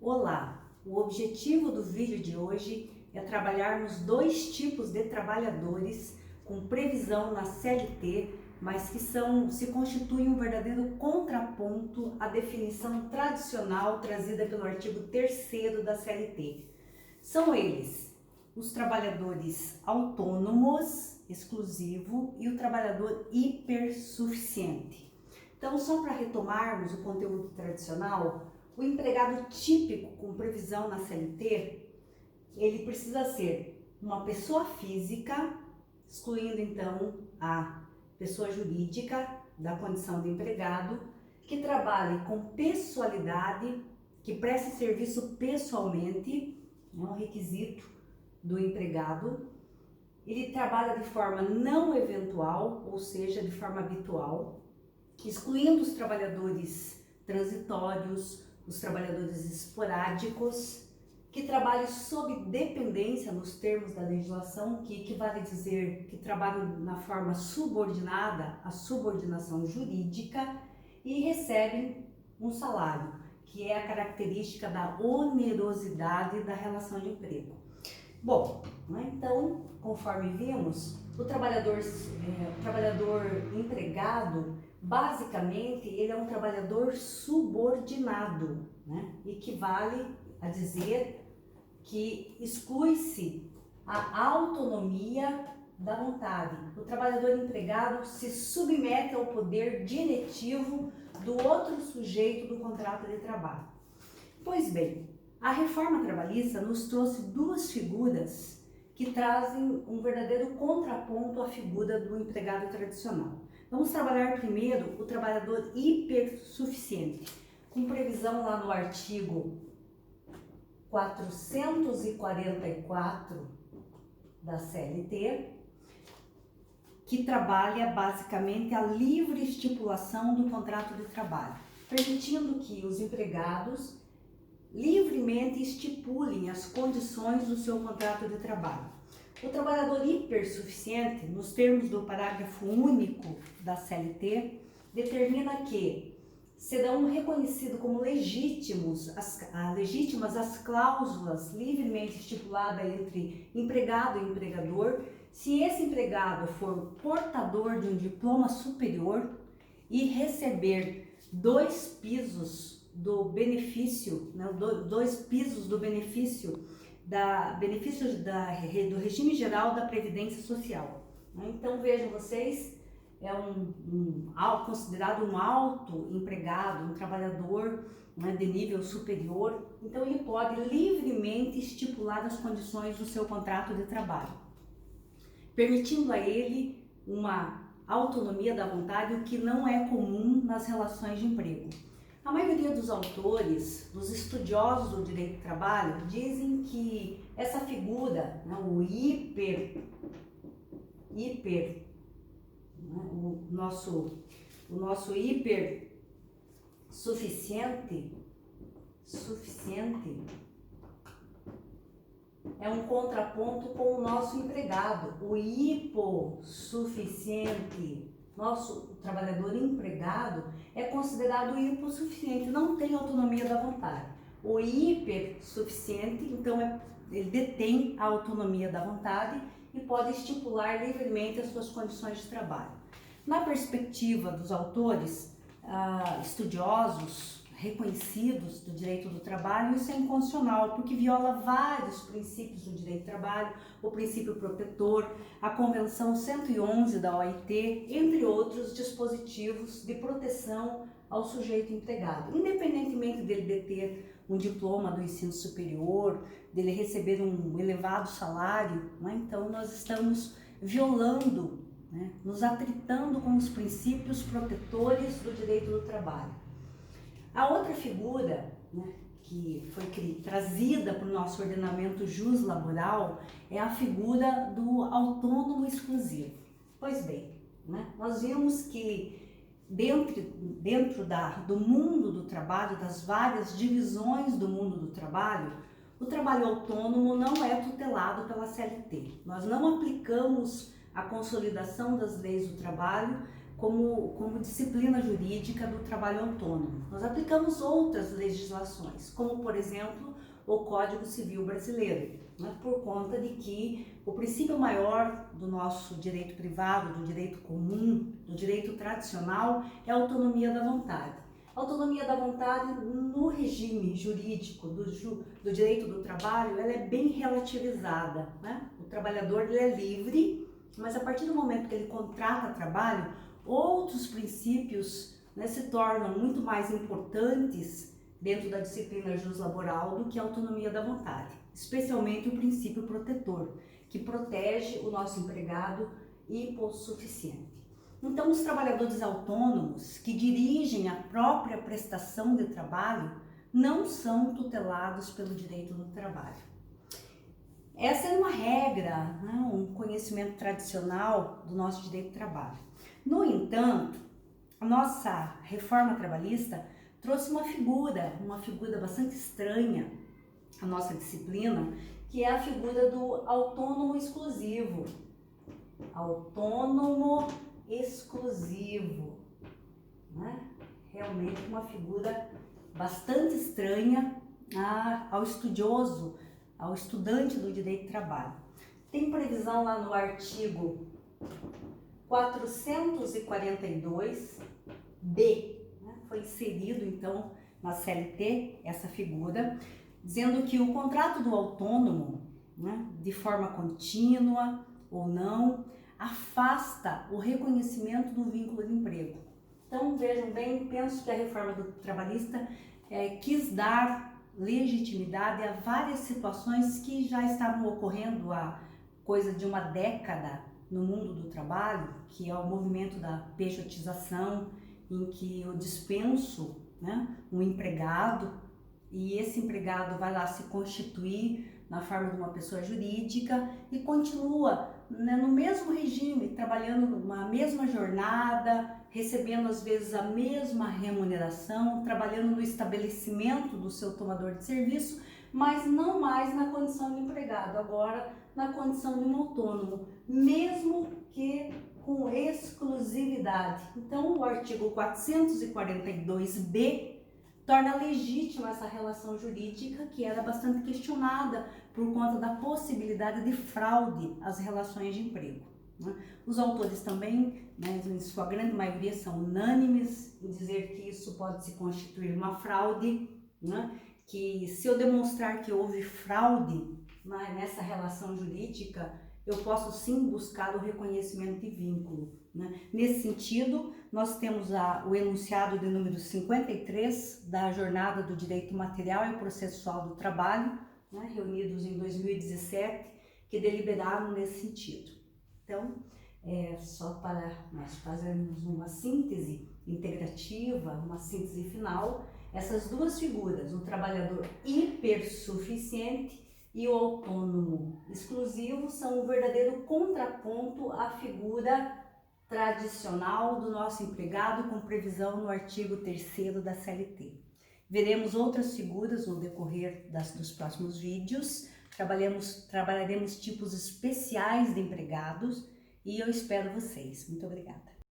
Olá! O objetivo do vídeo de hoje é trabalharmos dois tipos de trabalhadores com previsão na CLT, mas que se constituem um verdadeiro contraponto à definição tradicional trazida pelo artigo 3º da CLT. São eles os trabalhadores autônomos, exclusivo, e o trabalhador hipersuficiente. Então, só para retomarmos o conteúdo tradicional, o empregado típico com previsão na CLT, ele precisa ser uma pessoa física, excluindo então a pessoa jurídica da condição de empregado, que trabalhe com pessoalidade, que preste serviço pessoalmente, é um requisito do empregado. Ele trabalha de forma não eventual, ou seja, de forma habitual, excluindo os trabalhadores transitórios, os trabalhadores esporádicos, que trabalham sob dependência nos termos da legislação, que equivale a dizer que trabalham na forma subordinada à subordinação jurídica e recebem um salário, que é a característica da onerosidade da relação de emprego. Bom, então, conforme vimos, o trabalhador empregado, basicamente, ele é um trabalhador subordinado, equivale a dizer que exclui-se a autonomia da vontade. O trabalhador empregado se submete ao poder diretivo do outro sujeito do contrato de trabalho. Pois bem, a reforma trabalhista nos trouxe duas figuras que trazem um verdadeiro contraponto à figura do empregado tradicional. Vamos trabalhar primeiro o trabalhador hipersuficiente, com previsão lá no artigo 444 da CLT, que trabalha basicamente a livre estipulação do contrato de trabalho, permitindo que os empregados livremente estipulem as condições do seu contrato de trabalho. O trabalhador hipersuficiente, nos termos do parágrafo único da CLT, determina que serão reconhecidos como legítimas as cláusulas livremente estipuladas entre empregado e empregador, se esse empregado for portador de um diploma superior e receber dois pisos do benefício, do regime geral da Previdência Social. Então vejam vocês, é considerado um alto empregado, um trabalhador de nível superior, então ele pode livremente estipular as condições do seu contrato de trabalho, permitindo a ele uma autonomia da vontade, o que não é comum nas relações de emprego. A maioria dos autores, dos estudiosos do direito do trabalho, dizem que essa figura, o nosso hiper suficiente é um contraponto com o nosso empregado, o hipossuficiente. Nosso trabalhador empregado é considerado hipossuficiente, não tem autonomia da vontade. O hipersuficiente, então, ele detém a autonomia da vontade e pode estipular livremente as suas condições de trabalho. Na perspectiva dos autores estudiosos, reconhecidos do direito do trabalho, isso é inconstitucional, porque viola vários princípios do direito do trabalho, o princípio protetor, a Convenção 111 da OIT, entre outros dispositivos de proteção ao sujeito empregado, independentemente dele deter um diploma do ensino superior, dele receber um elevado salário, então nós estamos violando, nos atritando com os princípios protetores do direito do trabalho. A outra figura, que foi trazida para o nosso ordenamento juslaboral é a figura do autônomo exclusivo. Pois bem, nós vimos que dentro do mundo do trabalho, das várias divisões do mundo do trabalho, o trabalho autônomo não é tutelado pela CLT. Nós não aplicamos a consolidação das leis do trabalho como disciplina jurídica do trabalho autônomo. Nós aplicamos outras legislações, como por exemplo o Código Civil Brasileiro, né, por conta de que o princípio maior do nosso direito privado, do direito comum, do direito tradicional é a autonomia da vontade. A autonomia da vontade no regime jurídico do direito do trabalho, ela é bem relativizada, né? O trabalhador ele é livre, mas a partir do momento que ele contrata trabalho, outros princípios, né, se tornam muito mais importantes dentro da disciplina juslaboral do que a autonomia da vontade, especialmente o princípio protetor, que protege o nosso empregado hipossuficiente. Então, os trabalhadores autônomos que dirigem a própria prestação de trabalho não são tutelados pelo direito do trabalho. Essa é uma regra, né, um conhecimento tradicional do nosso direito do trabalho. No entanto, a nossa reforma trabalhista trouxe uma figura bastante estranha à nossa disciplina, que é a figura do autônomo exclusivo. Autônomo exclusivo, né? Realmente uma figura bastante estranha ao estudioso, ao estudante do direito do trabalho. Tem previsão lá no artigo 442B, foi inserido então na CLT essa figura, dizendo que o contrato do autônomo, né, de forma contínua ou não, afasta o reconhecimento do vínculo de emprego. Então vejam bem, penso que a reforma do trabalhista quis dar legitimidade a várias situações que já estavam ocorrendo há coisa de uma década no mundo do trabalho, que é o movimento da pejotização, em que eu dispenso, né, um empregado e esse empregado vai lá se constituir na forma de uma pessoa jurídica e continua, né, no mesmo regime, trabalhando numa mesma jornada, recebendo às vezes a mesma remuneração, trabalhando no estabelecimento do seu tomador de serviço, mas não mais na condição de empregado, agora na condição de um autônomo, mesmo que com exclusividade. Então, o artigo 442B torna legítima essa relação jurídica que era bastante questionada por conta da possibilidade de fraude às relações de emprego, né? Os autores também, né, em sua grande maioria, são unânimes em dizer que isso pode se constituir uma fraude, né? Que se eu demonstrar que houve fraude, né, nessa relação jurídica, eu posso sim buscar o reconhecimento de vínculo, né? Nesse sentido, nós temos o enunciado de número 53 da Jornada do Direito Material e Processual do Trabalho, né, reunidos em 2017, que deliberaram nesse sentido. Então, só para nós fazermos uma síntese integrativa, uma síntese final, essas duas figuras, o trabalhador hipersuficiente e o autônomo exclusivo, são um verdadeiro contraponto à figura tradicional do nosso empregado com previsão no artigo 3º da CLT. Veremos outras figuras no decorrer dos próximos vídeos, trabalharemos tipos especiais de empregados e eu espero vocês. Muito obrigada.